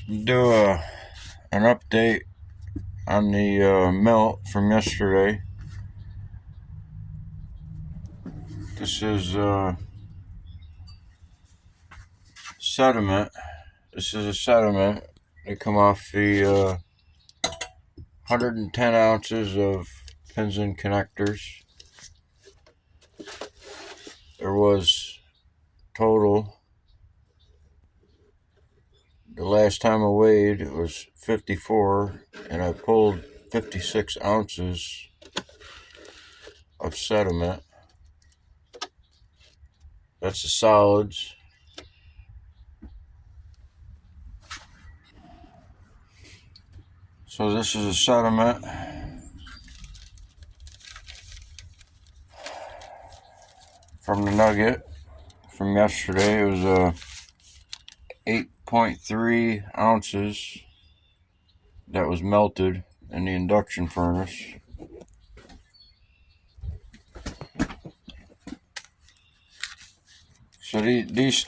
Do an update on the melt from yesterday. This is sediment. This is a sediment. They come off the 110 ounces of pins and connectors. There was total. The last time I weighed, it was 54, and I pulled 56 ounces of sediment. That's the solids. So this is a sediment from the nugget from yesterday. It was 8.3 ounces that was melted in the induction furnace. So these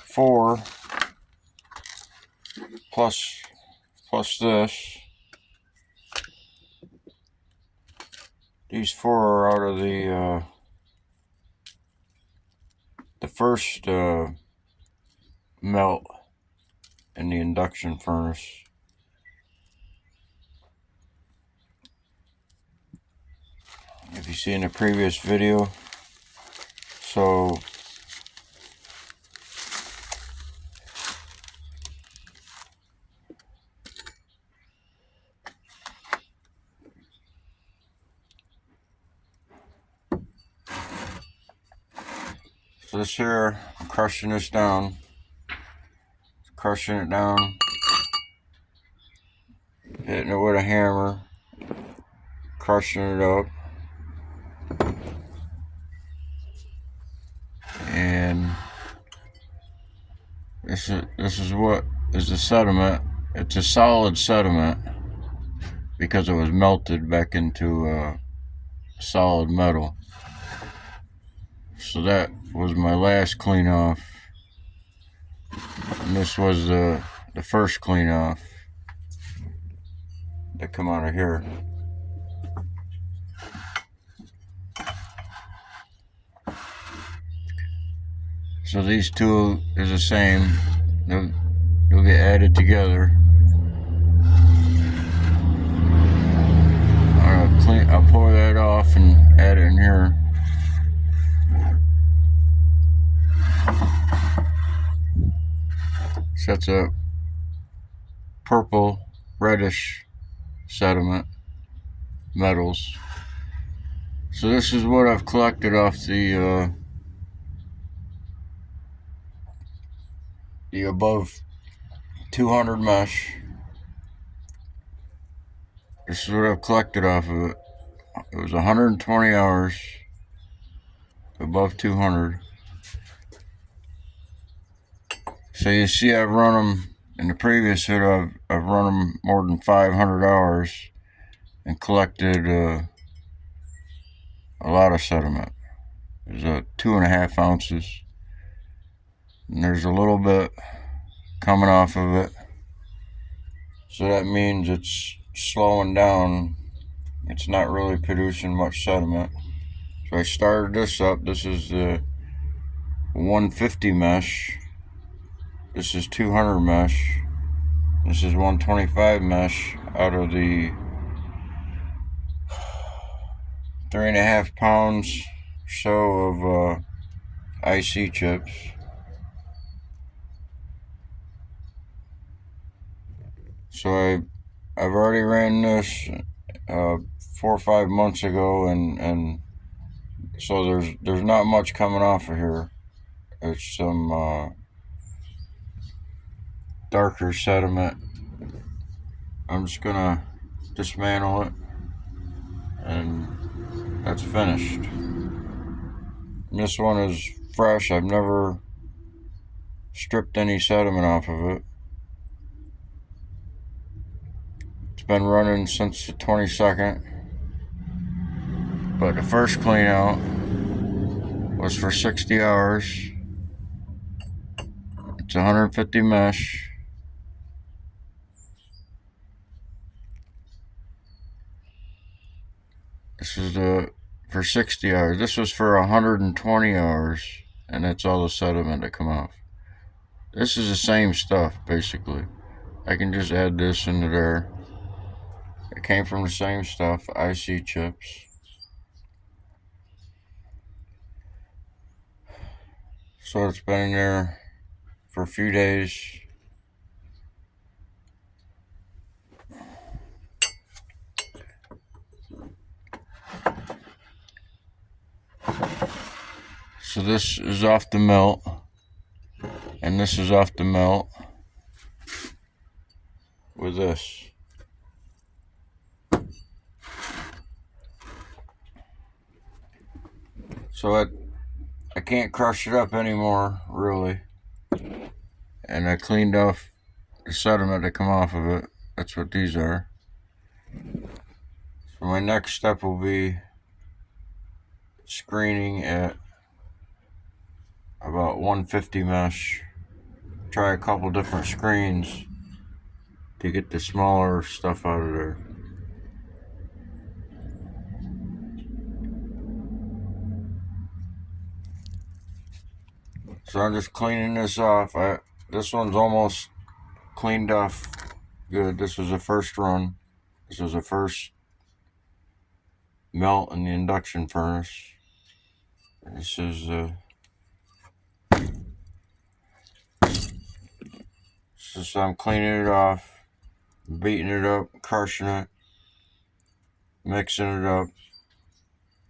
four plus this. These four are out of the first melt in the induction furnace. If you see in the previous video, so this here, I'm crushing this down, hitting it with a hammer, crushing it up, and this is what is the sediment. It's a solid sediment because it was melted back into solid metal. So that was my last clean off, and this was the first clean off that come out of here. So these two is the same. They'll get added together. I'll pour that off and add it in here. So that's a purple, reddish sediment metals. So this is what I've collected off the above 200 mesh. This is what I've collected off of it. It was 120 hours above 200. So you see I've run them in the previous video. I've run them more than 500 hours and collected a lot of sediment. There's 2.5 ounces, and there's a little bit coming off of it. So that means it's slowing down. It's not really producing much sediment. So I started this up. This is the 150 mesh. This is 200 mesh. This is 125 mesh out of the 3.5 pounds or so of IC chips. So I've already ran this 4 or 5 months ago, and so there's not much coming off of here. It's some darker sediment. I'm just gonna dismantle it, and that's finished. And this one is fresh. I've never stripped any sediment off of it. It's been running since the 22nd, but the first clean out was for 60 hours. It's 150 mesh. This is for 60 hours. This was for 120 hours, and that's all the sediment that come off. This is the same stuff, basically. I can just add this into there. It came from the same stuff, IC chips. So it's been in there for a few days. So this is off the melt, and this is off the melt with this. So I can't crush it up anymore, really. And I cleaned off the sediment that come off of it. That's what these are. So my next step will be screening at about 150 mesh. Try a couple different screens to get the smaller stuff out of there. So I'm just cleaning this off. This one's almost cleaned off good. This was the first run. This was the first melt in the induction furnace. This is so I'm cleaning it off, beating it up, crushing it, mixing it up,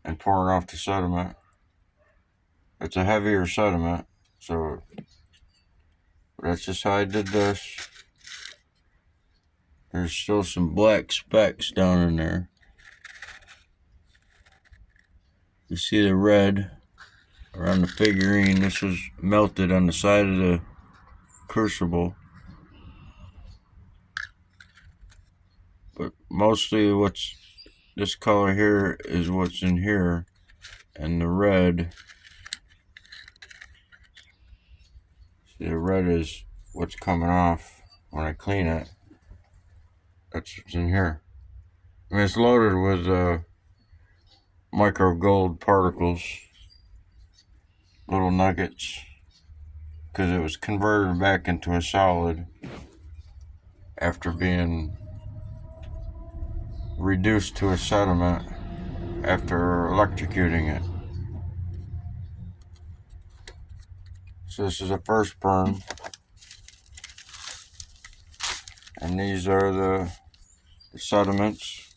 and pouring off the sediment. It's a heavier sediment, so that's just how I did this. There's still some black specks down in there. You see the red around the figurine. This was melted on the side of the crucible. But mostly what's this color here is what's in here. And the red, see, the red is what's coming off when I clean it. That's what's in here. I mean, it's loaded with micro gold particles, little nuggets, because it was converted back into a solid after being reduced to a sediment after electrocuting it. So this is a first burn, and these are the sediments.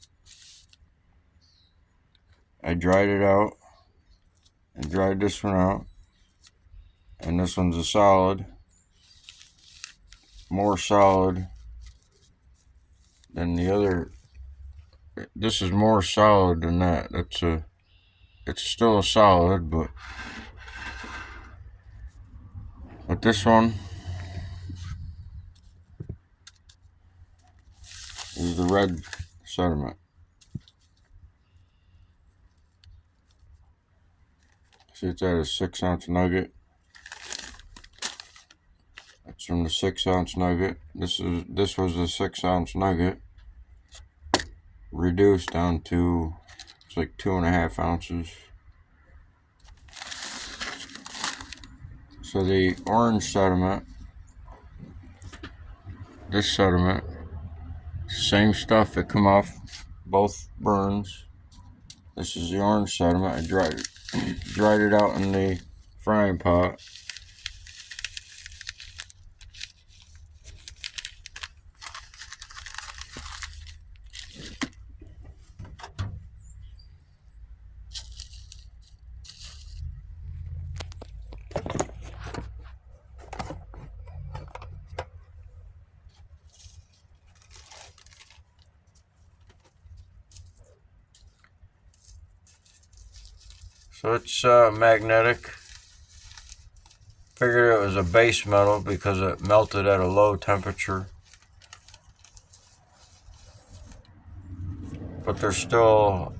I dried it out and dried this one out, and this one's a solid, more solid than the other. This is more solid than that. It's still a solid, but this one is the red sediment. See, it's at a 6-ounce nugget. That's from the 6-ounce nugget. This was the 6-ounce nugget, reduced down to, it's like 2.5 ounces. So the orange sediment, this sediment, same stuff that come off both burns. This is the orange sediment. I dried it out in the frying pot. So it's magnetic. Figured it was a base metal because it melted at a low temperature. But there's still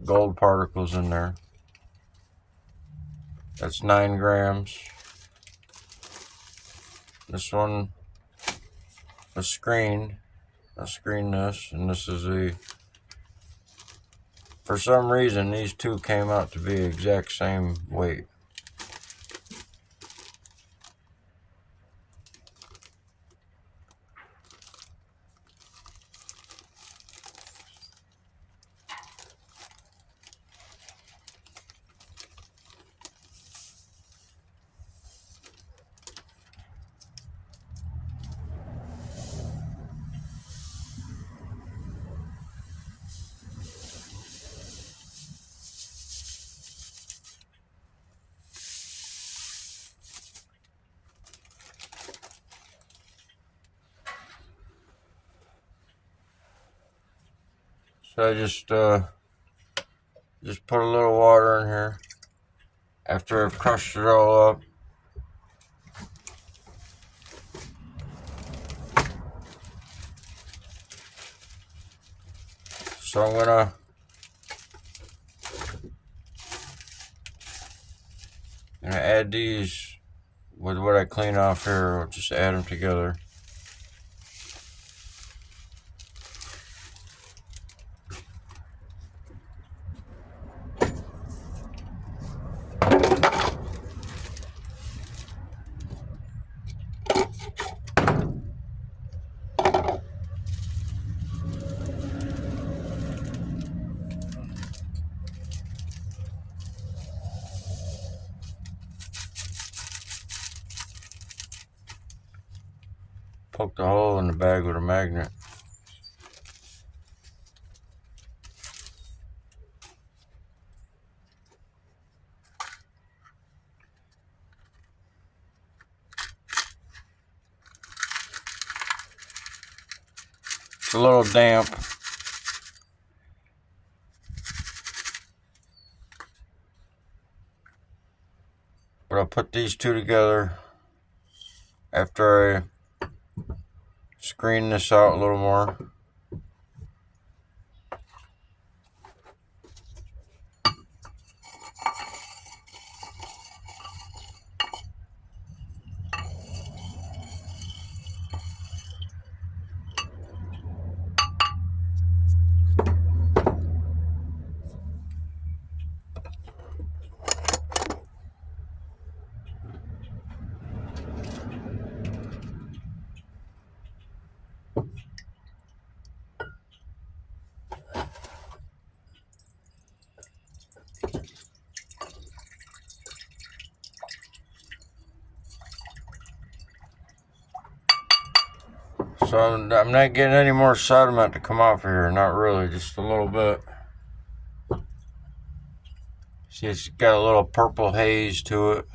gold particles in there. That's 9 grams. This one, a screen. I screen this, and this is the. For some reason, these two came out to be exact same weight. So I just put a little water in here after I've crushed it all up. So I'm gonna add these with what I clean off here. I'll just add them together. Poke the hole in the bag with a magnet. It's a little damp. But I'll put these two together after I screen this out a little more. So I'm not getting any more sediment to come off of here, not really, just a little bit. See, it's got a little purple haze to it.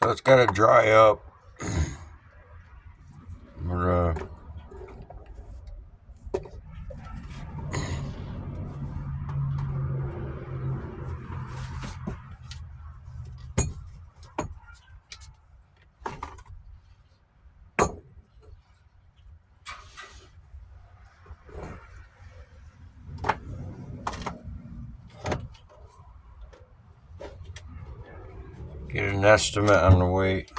So it's got to dry up. We're get an estimate on the weight.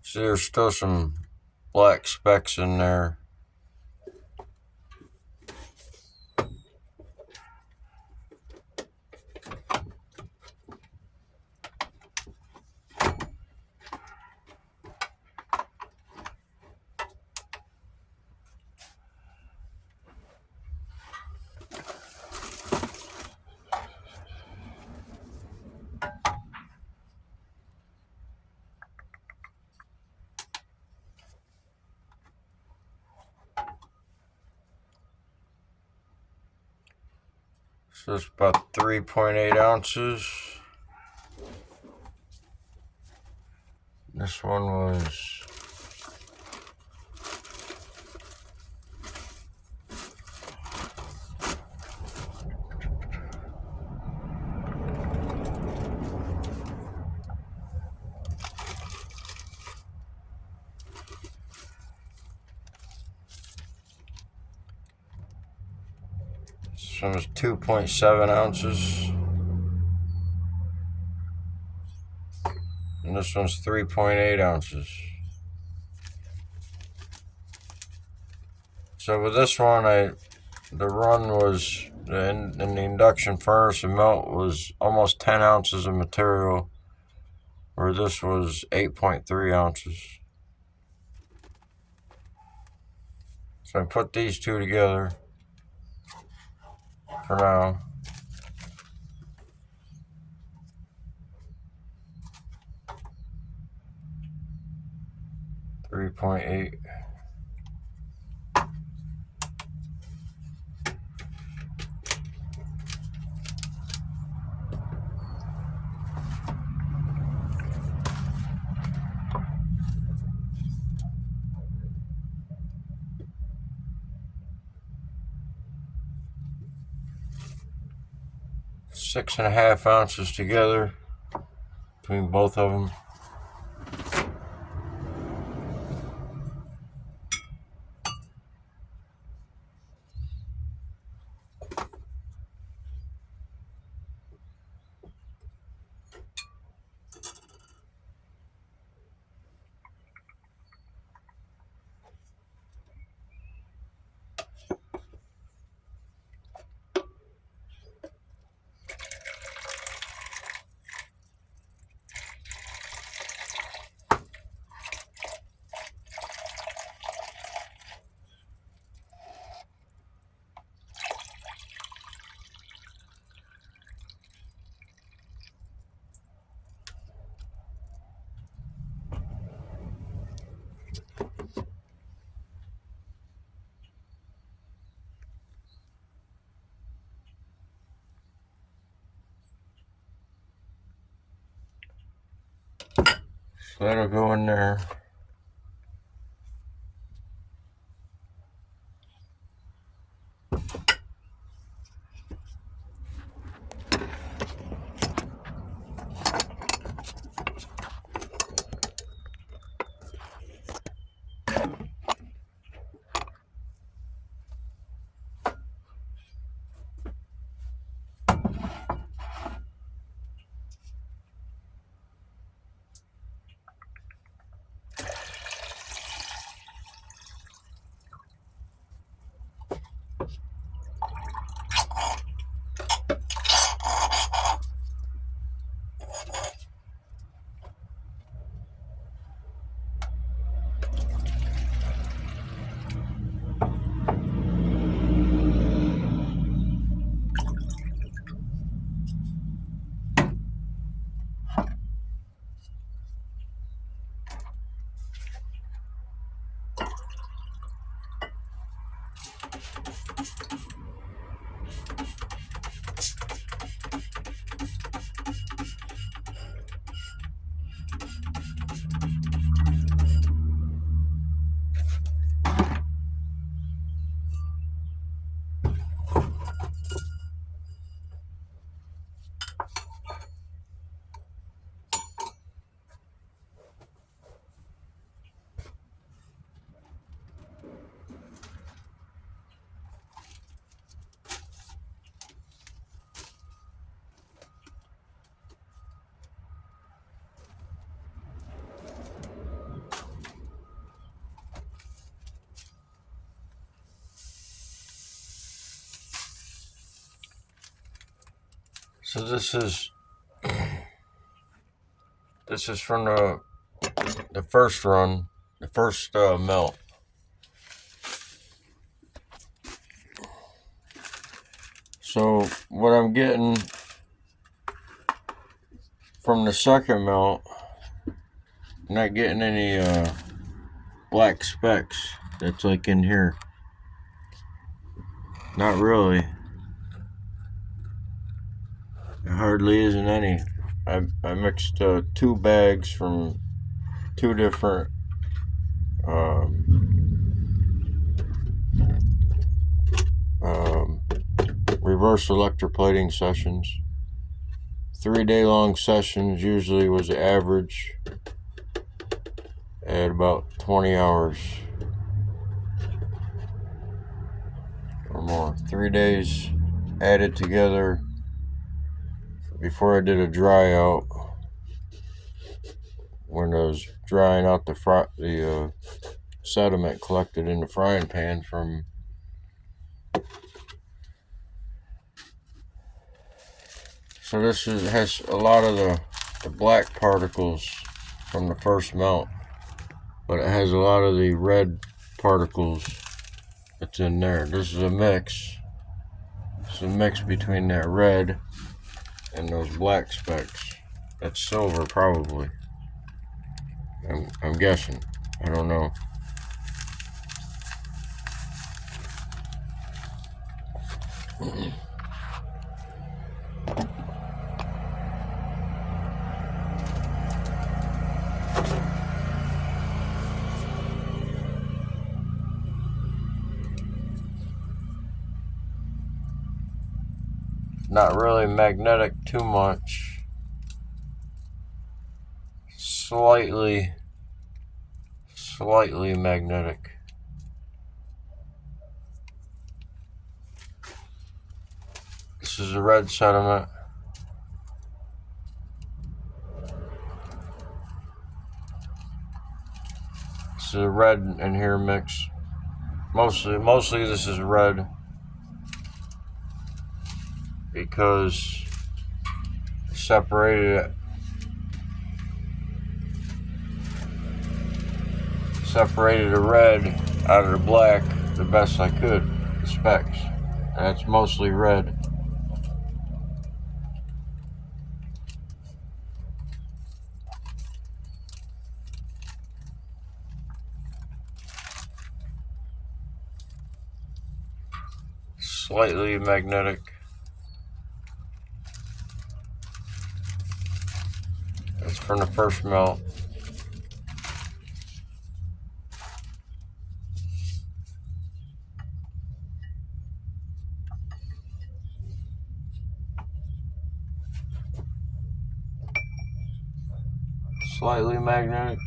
See, there's still some black specks in there. So it's about 3.8 ounces. This one was this one was 2.7 ounces. And this one's 3.8 ounces. So with this one, the run was in the induction furnace, the melt was almost 10 ounces of material, where this was 8.3 ounces. So I put these two together for now. .8. Six and a half ounces together between both of them. So that'll go in there. So this is from the first run, the first melt. So what I'm getting from the second melt, I'm not getting any black specks that's like in here. Not really. There hardly isn't any. I mixed 2 bags from two different reverse electroplating sessions. 3-day long sessions usually was the average at about 20 hours or more. 3 days added together before I did a dry out, when I was drying out the sediment collected in the frying pan from so this has a lot of the black particles from the first melt, but it has a lot of the red particles that's in there. This is a mix. It's a mix between that red and those black specks. That's silver, probably. I'm guessing. I don't know. Not really magnetic too much. Slightly magnetic. This is a red sediment. This is a red in here mix. Mostly this is red because I separated it. Separated the red out of the black the best I could, the specks. And that's mostly red. Slightly magnetic. That's from the first melt. Slightly magnetic.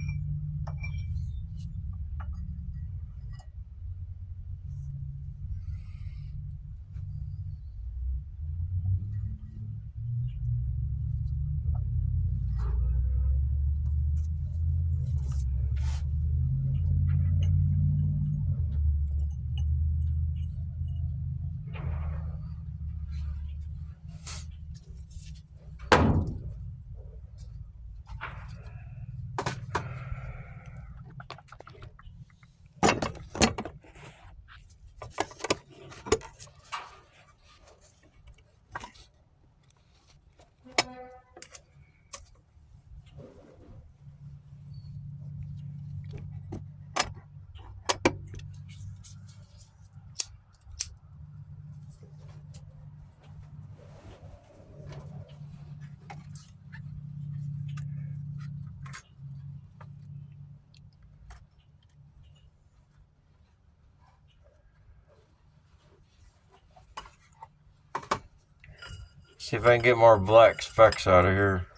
See if I can get more black specks out of here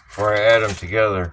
before I add them together.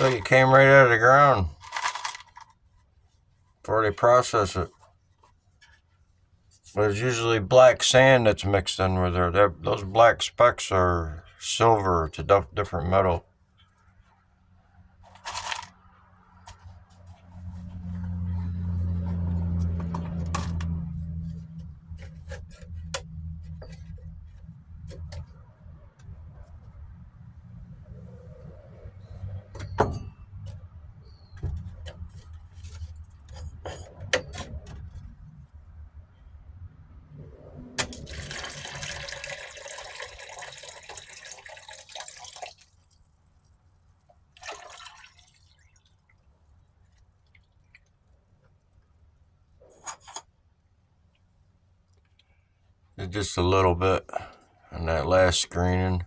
So it came right out of the ground before they process it. But it's usually black sand that's mixed in with there. Those black specks are silver to different metal. Just a little bit on that last screening.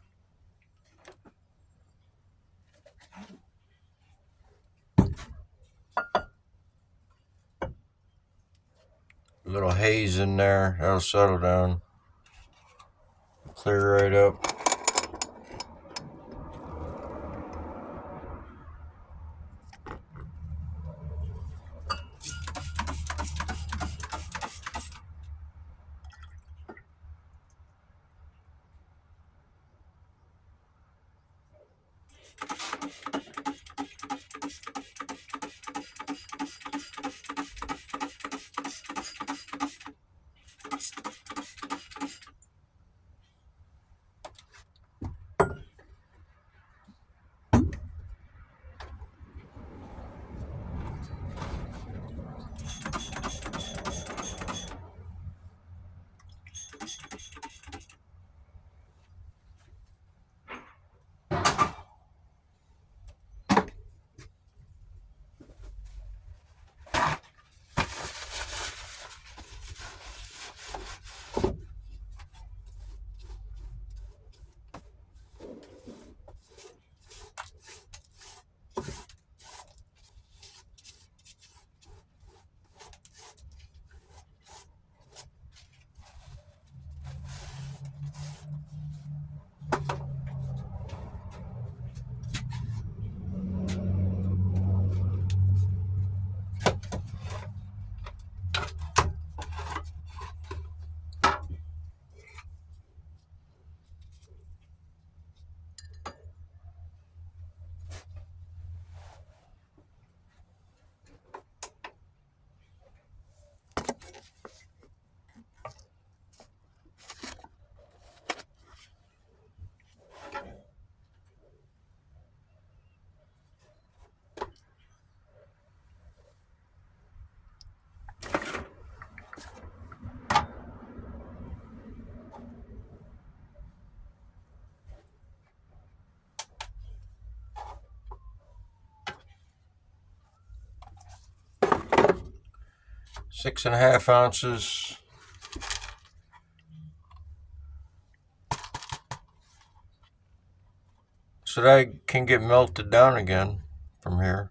A little haze in there, that'll settle down. Clear right up. Six and a half ounces. So that can get melted down again from here.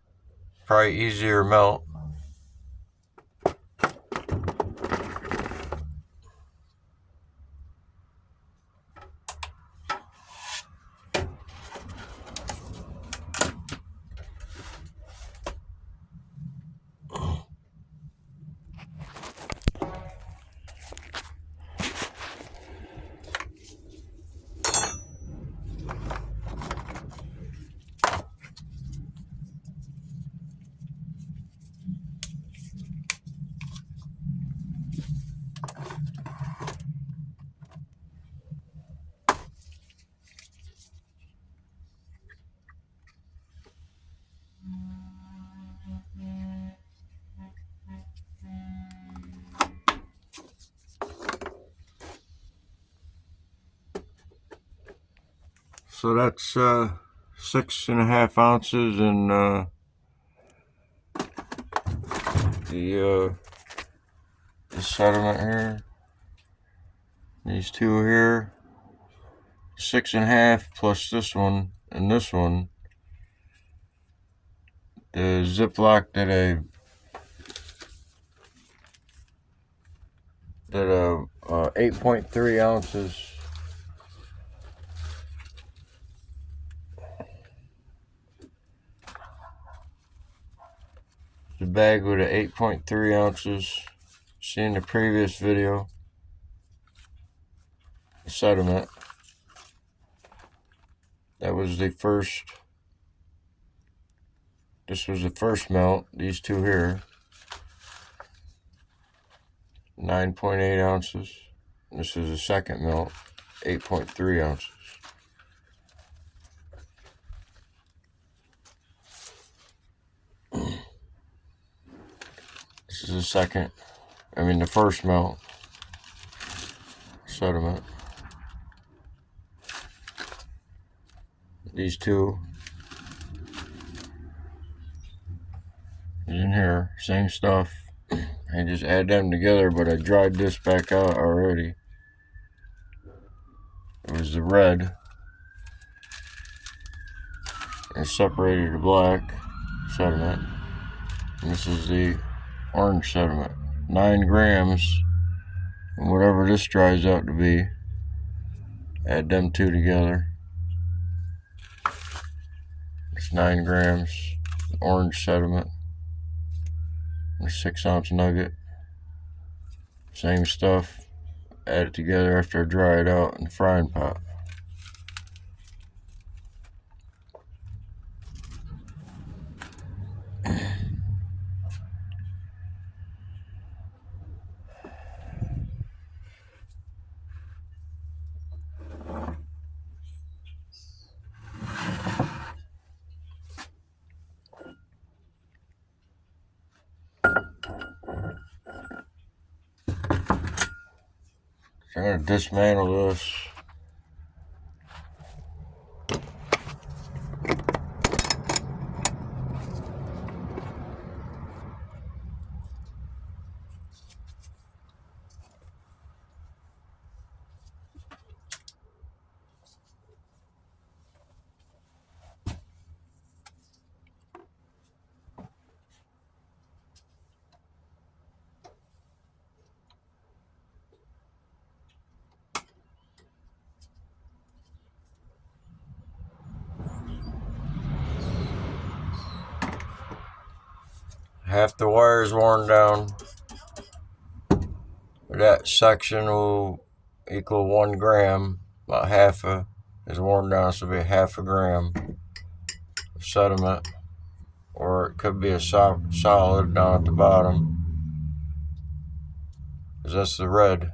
Probably easier melt. So that's 6.5 ounces in the sediment here. These two here, 6.5 plus this one and this one. The Ziploc that 8.3 ounces. The bag with the 8.3 ounces. Seen the previous video. Sediment. That was the first. This was the first melt. These two here. 9.8 ounces. This is the second melt. 8.3 ounces. This is the first melt. Sediment. These two in here, same stuff. I just add them together, but I dried this back out already. It was the red. I separated the black sediment. And this is the orange sediment. 9 grams. And whatever this dries out to be, add them two together. It's 9 grams orange sediment. A 6-ounce nugget. Same stuff. Add it together after I dry it out in the frying pot. So I'm going to dismantle this. Half the wire is worn down. That section will equal 1 gram. About half is worn down, so it'll be half a gram of sediment. Or it could be a solid down at the bottom. Because that's the red.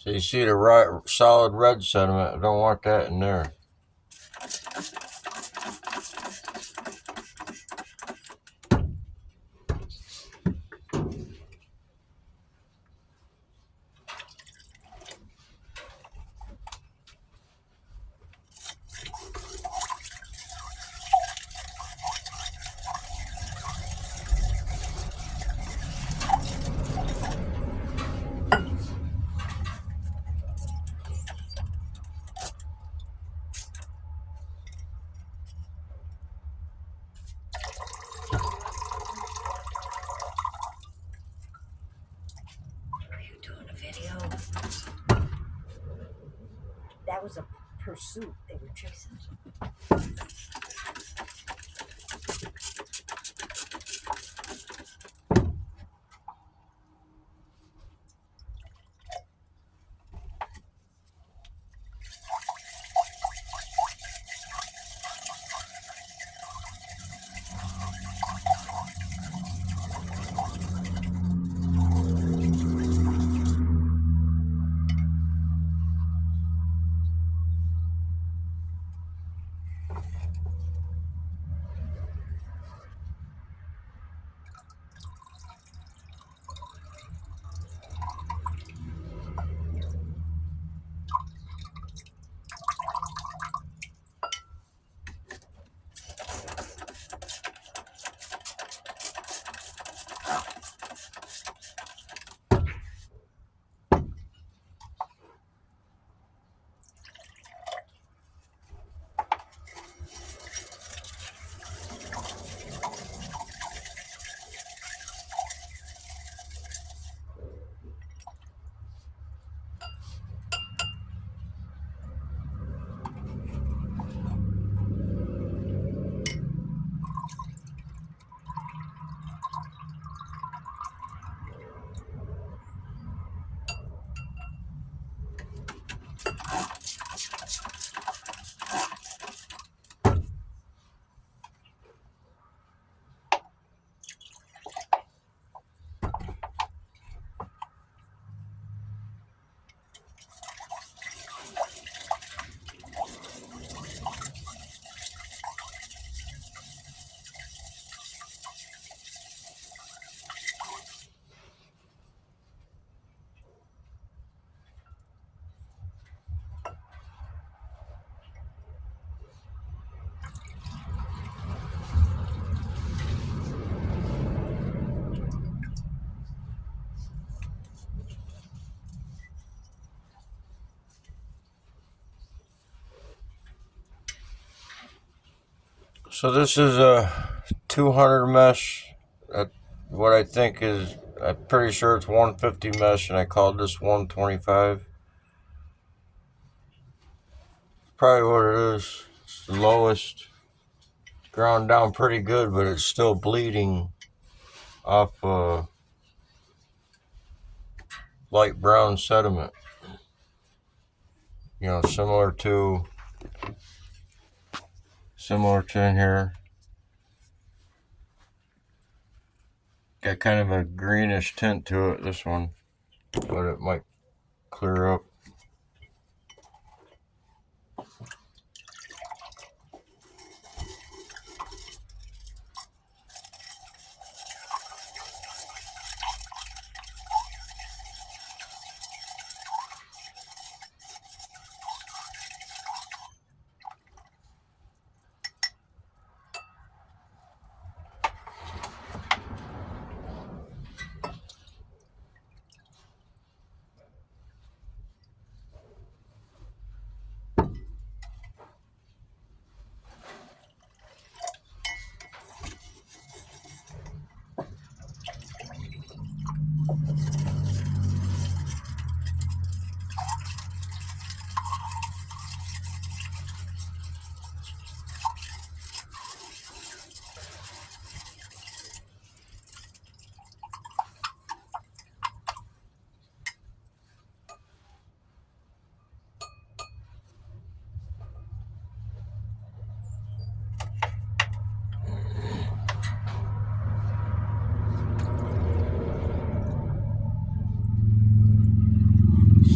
So you see the right, solid red sediment. I don't want that in there. Are you doing a video? That was a pursuit. They were chasing. So this is a 200 mesh. What I think is, I'm pretty sure it's 150 mesh, and I called this 125. Probably what it is. It's the lowest. Ground down pretty good, but it's still bleeding off light brown sediment. You know, similar to in here. Got kind of a greenish tint to it, this one, but it might clear up.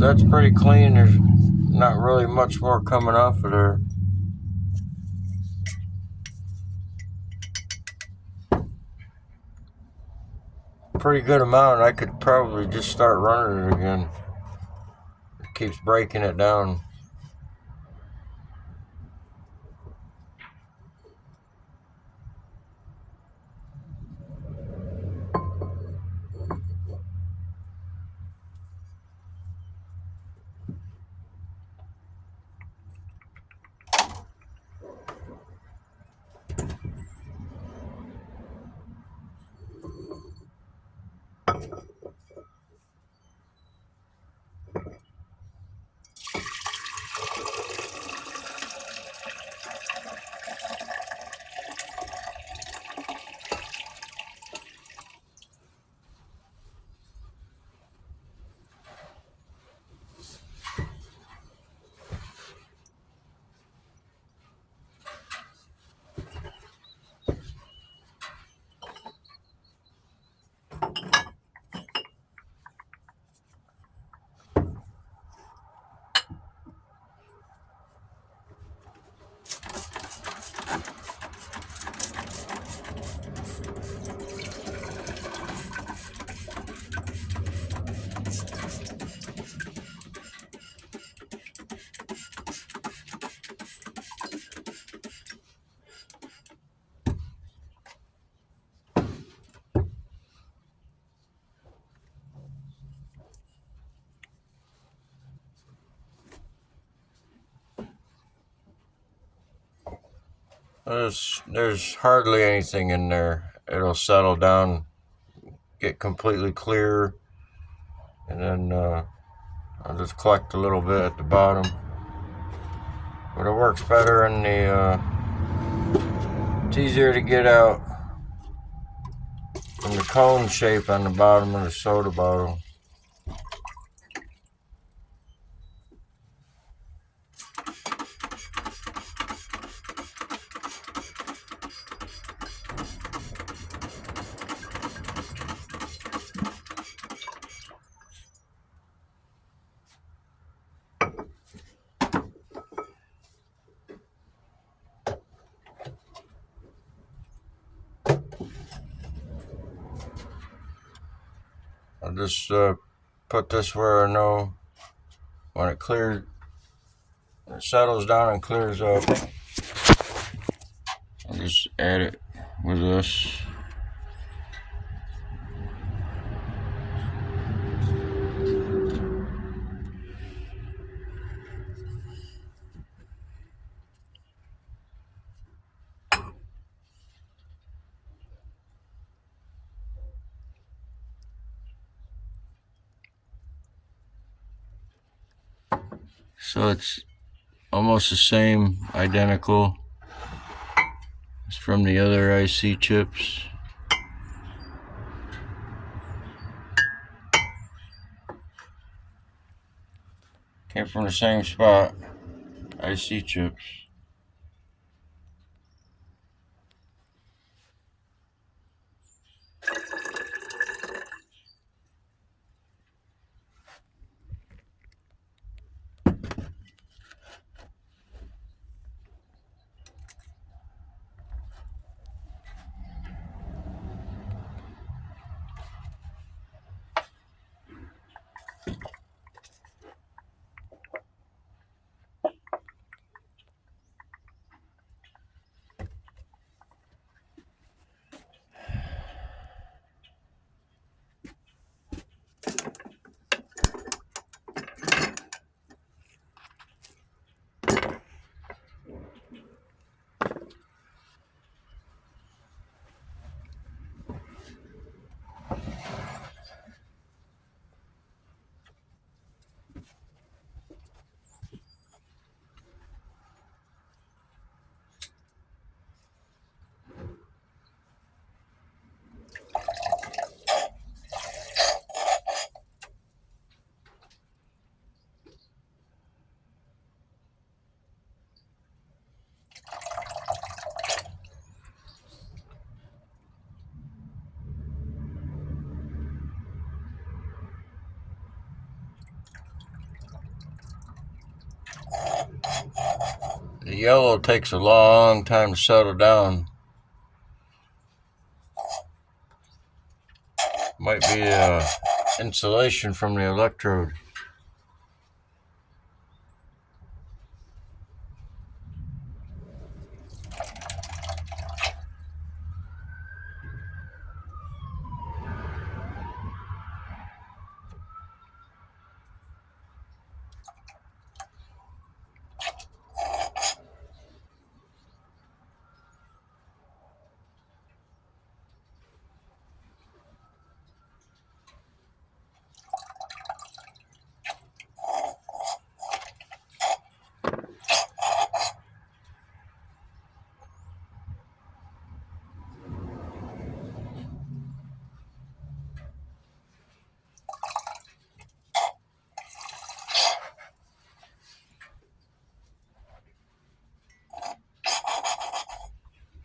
So that's pretty clean. There's not really much more coming off of there. Pretty good amount. I could probably just start running it again. It keeps breaking it down. There's hardly anything in there. It'll settle down, get completely clear, and then I'll just collect a little bit at the bottom. But it works better in the, it's easier to get out in the cone shape on the bottom of the soda bottle. I'll just put this where I know when it clears, when it settles down and clears up. I'll just add it with this. So it's almost the same, identical as from the other IC chips. Came from the same spot, IC chips. The yellow takes a long time to settle down. Might be insulation from the electrode.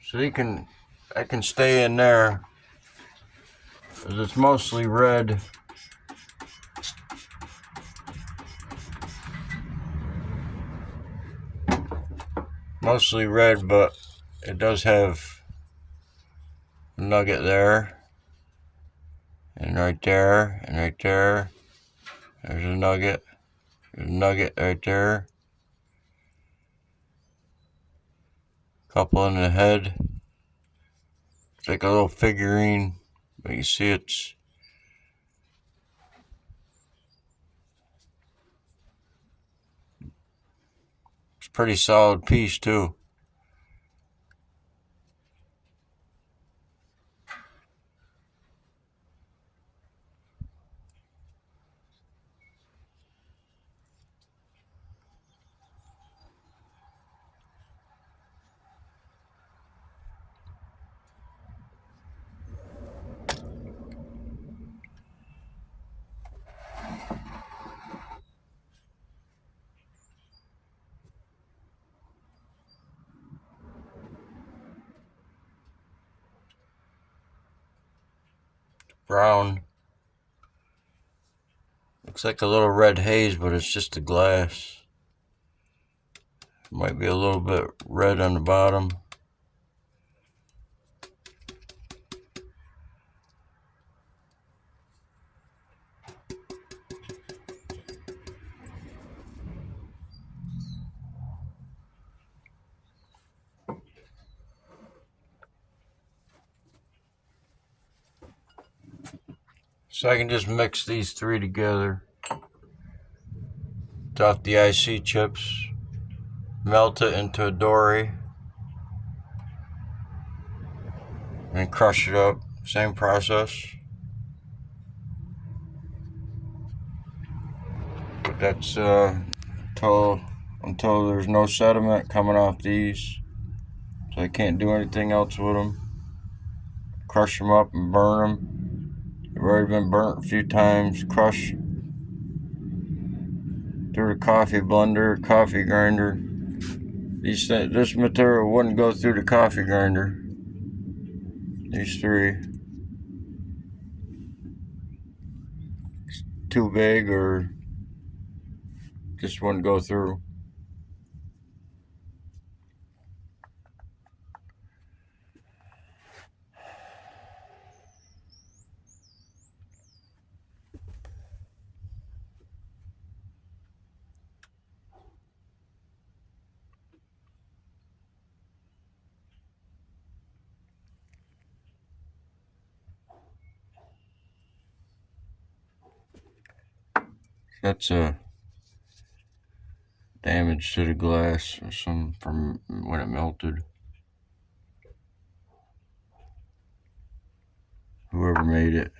So I can stay in there, because it's mostly red. Mostly red, but it does have a nugget there, and right there, and right there. There's a nugget. There's a nugget right there. Couple in the head. It's like a little figurine, but you see it's a pretty solid piece too. Brown. Looks like a little red haze, but it's just the glass. Might be a little bit red on the bottom. So I can just mix these three together. Off the IC chips. Melt it into a dore. And crush it up. Same process. But that's until there's no sediment coming off these. So I can't do anything else with them. Crush them up and burn them. They've already been burnt a few times. Crush through the coffee blender, coffee grinder. This material wouldn't go through the coffee grinder. These three. It's too big or just wouldn't go through. That's a damage to the glass or some from when it melted. Whoever made it.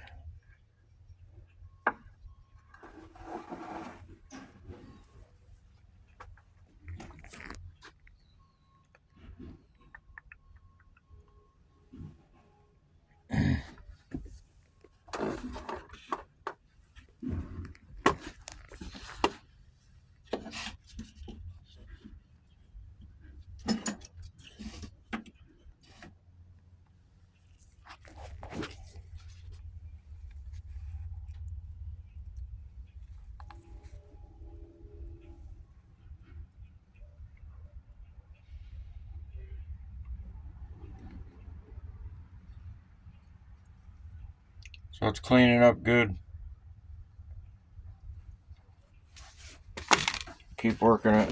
So it's cleaning up good. Keep working it.